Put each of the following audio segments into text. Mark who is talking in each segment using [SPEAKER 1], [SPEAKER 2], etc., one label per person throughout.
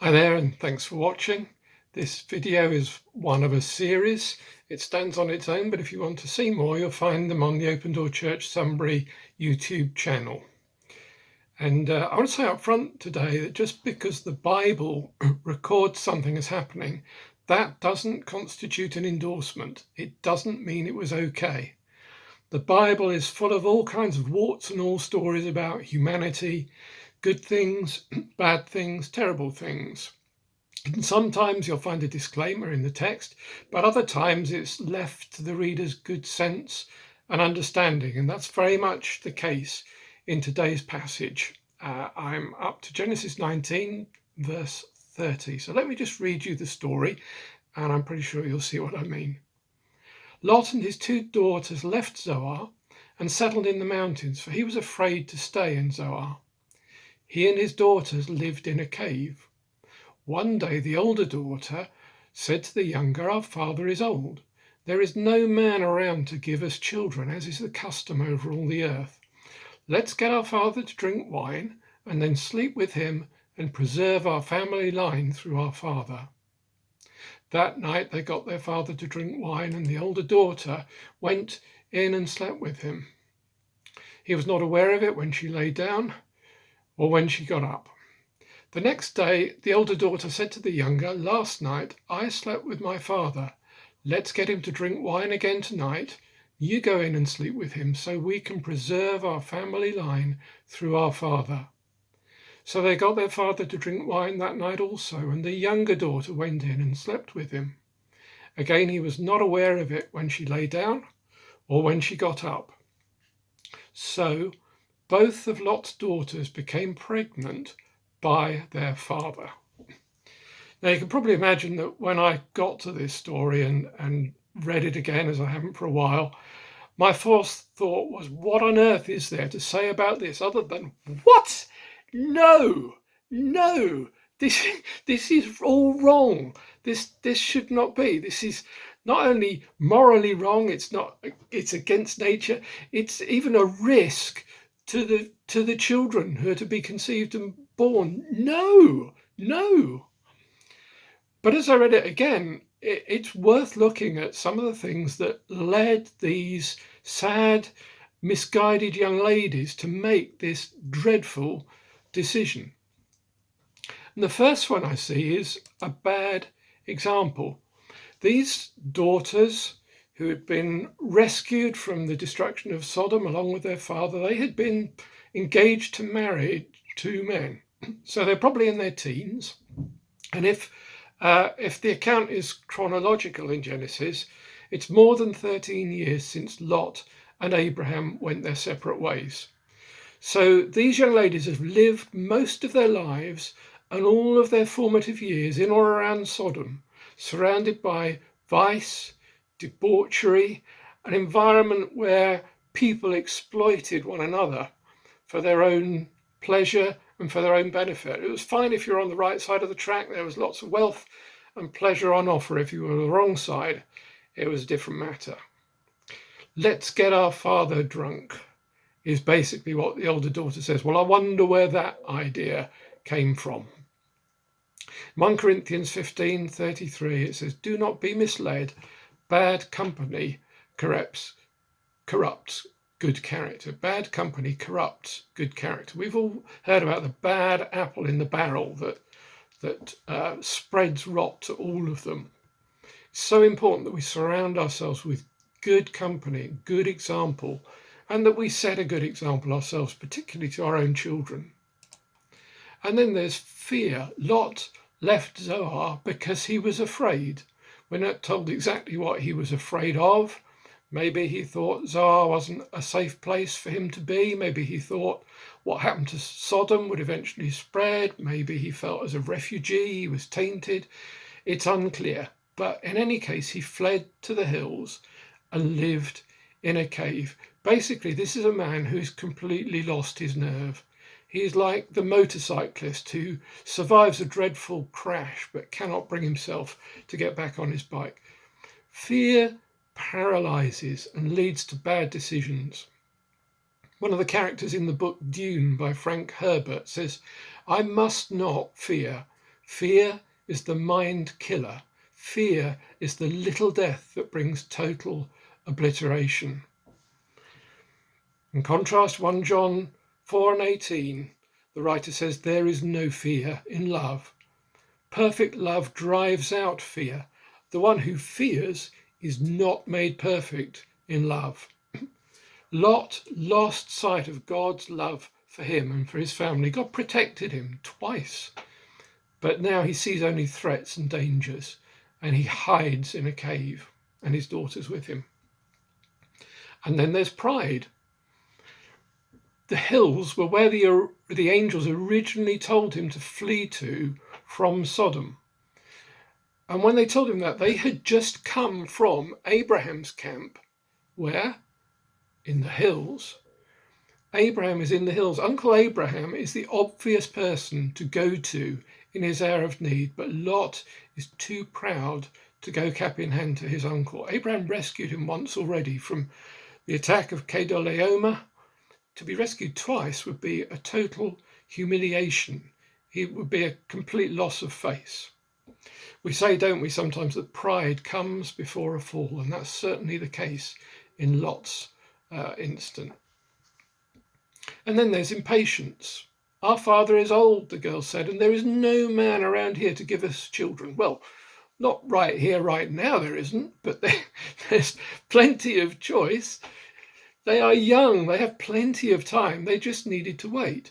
[SPEAKER 1] Hi there, and thanks for watching. This video is one of a series. It stands on its own, but if you want to see more, you'll find them on the Open Door Church Sunbury YouTube channel. And I want to say up front today that just because the Bible records something as happening, that doesn't constitute an endorsement. It doesn't mean it was okay. The Bible is full of all kinds of warts and all stories about humanity, good things, bad things, terrible things. And sometimes you'll find a disclaimer in the text, but other times it's left to the reader's good sense and understanding. And that's very much the case in today's passage. I'm up to Genesis 19, verse 30. So let me just read you the story, and I'm pretty sure you'll see what I mean. Lot and his 2 daughters left Zoar and settled in the mountains, for he was afraid to stay in Zoar. He and his daughters lived in a cave. One day the older daughter said to the younger, "Our father is old. There is no man around to give us children, as is the custom over all the earth. Let's get our father to drink wine and then sleep with him and preserve our family line through our father." That night they got their father to drink wine, and the older daughter went in and slept with him. He was not aware of it when she lay down or when she got up. The next day, the older daughter said to the younger, "Last night I slept with my father. Let's get him to drink wine again tonight. You go in and sleep with him so we can preserve our family line through our father." So they got their father to drink wine that night also, and the younger daughter went in and slept with him. Again, he was not aware of it when she lay down or when she got up. So both of Lot's daughters became pregnant by their father. Now you can probably imagine that when I got to this story and read it again, as I haven't for a while, my first thought was, what on earth is there to say about this other than, what? No, this is all wrong. This should not be. This is not only morally wrong, it's against nature, it's even a risk to the children who are to be conceived and born. No. But as I read it again, it's worth looking at some of the things that led these sad, misguided young ladies to make this dreadful decision. And the first one I see is a bad example. These daughters who had been rescued from the destruction of Sodom along with their father, they had been engaged to marry 2 men. So they're probably in their teens. And if the account is chronological in Genesis, it's more than 13 years since Lot and Abraham went their separate ways. So these young ladies have lived most of their lives and all of their formative years in or around Sodom, surrounded by vice, debauchery, an environment where people exploited one another for their own pleasure and for their own benefit. It was fine if you're on the right side of the track. There was lots of wealth and pleasure on offer. If you were on the wrong side, it was a different matter. Let's get our father drunk is basically what the older daughter says. Well, I wonder where that idea came from. 1 Corinthians 15:33, it says, "Do not be misled. Bad company corrupts good character." Bad company corrupts good character. We've all heard about the bad apple in the barrel that spreads rot to all of them. It's so important that we surround ourselves with good company, good example, and that we set a good example ourselves, particularly to our own children. And then there's fear. Lot left Zoar because he was afraid. We're not told exactly what he was afraid of. Maybe he thought Zoar wasn't a safe place for him to be. Maybe he thought what happened to Sodom would eventually spread. Maybe he felt as a refugee, he was tainted. It's unclear. But in any case, he fled to the hills and lived in a cave. Basically, this is a man who's completely lost his nerve. He's like the motorcyclist who survives a dreadful crash but cannot bring himself to get back on his bike. Fear paralyzes and leads to bad decisions. One of the characters in the book Dune by Frank Herbert says, "I must not fear, Fear is the mind killer. Fear is the little death that brings total obliteration. In contrast, 1 John 4:18, the writer says, there is no fear in love. Perfect love drives out fear. The one who fears is not made perfect in love. Lot lost sight of God's love for him and for his family. God protected him twice, but now he sees only threats and dangers, and he hides in a cave, and his daughter's with him. And then there's pride. The hills were where the angels originally told him to flee to from Sodom. And when they told him that, they had just come from Abraham's camp. Where? In the hills. Abraham is in the hills. Uncle Abraham is the obvious person to go to in his hour of need, but Lot is too proud to go cap in hand to his uncle. Abraham rescued him once already from the attack of Kedorlaomer. To be rescued twice would be a total humiliation. It would be a complete loss of face. We say, don't we, sometimes that pride comes before a fall, and that's certainly the case in Lot's instant. And then there's impatience. Our father is old, the girl said, and there is no man around here to give us children. Well, not right here, right now there isn't, but there's plenty of choice. They are young, they have plenty of time, they just needed to wait.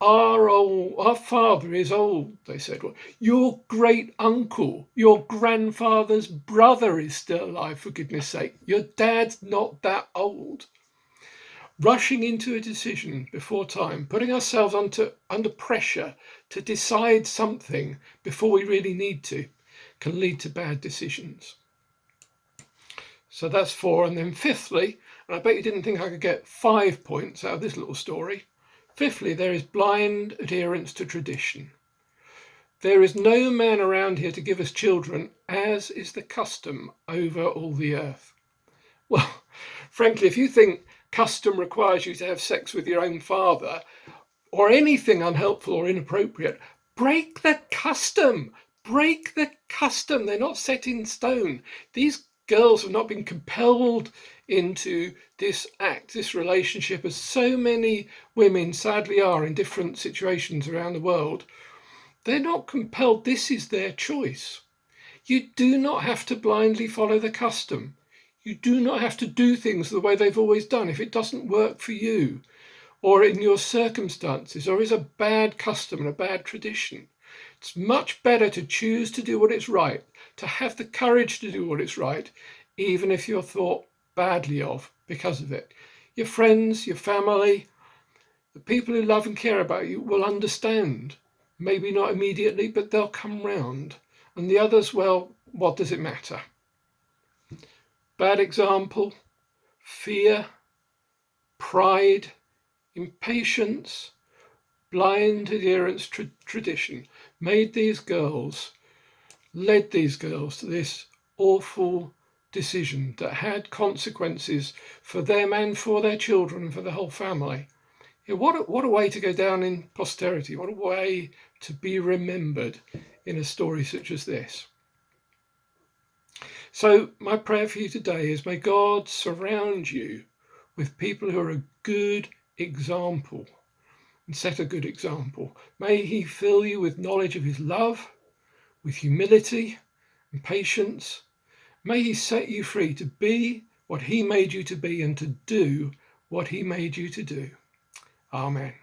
[SPEAKER 1] Our father is old, they said. Well, your great uncle, your grandfather's brother is still alive, for goodness sake. Your dad's not that old. Rushing into a decision before time, putting ourselves under pressure to decide something before we really need to, can lead to bad decisions. So that's 4. And then fifthly, and I bet you didn't think I could get 5 points out of this little story. Fifthly, there is blind adherence to tradition. There is no man around here to give us children, as is the custom over all the earth. Well, frankly, if you think custom requires you to have sex with your own father, or anything unhelpful or inappropriate, break the custom. Break the custom. They're not set in stone. These girls have not been compelled into this act, this relationship, as so many women sadly are in different situations around the world. They're not compelled. This is their choice. You do not have to blindly follow the custom. You do not have to do things the way they've always done if it doesn't work for you or in your circumstances or is a bad custom and a bad tradition. It's much better to choose to do what is right, to have the courage to do what is right, even if you're thought badly of because of it. Your friends, your family, the people who love and care about you will understand. Maybe not immediately, but they'll come round. And the others, well, what does it matter? Bad example, fear, pride, impatience, blind adherence to tradition led these girls to this awful decision that had consequences for them and for their children and for the whole family. Yeah, what a way to go down in posterity. What a way to be remembered in a story such as this. So my prayer for you today is, may God surround you with people who are a good example and set a good example. May he fill you with knowledge of his love, with humility and patience. May he set you free to be what he made you to be and to do what he made you to do. Amen.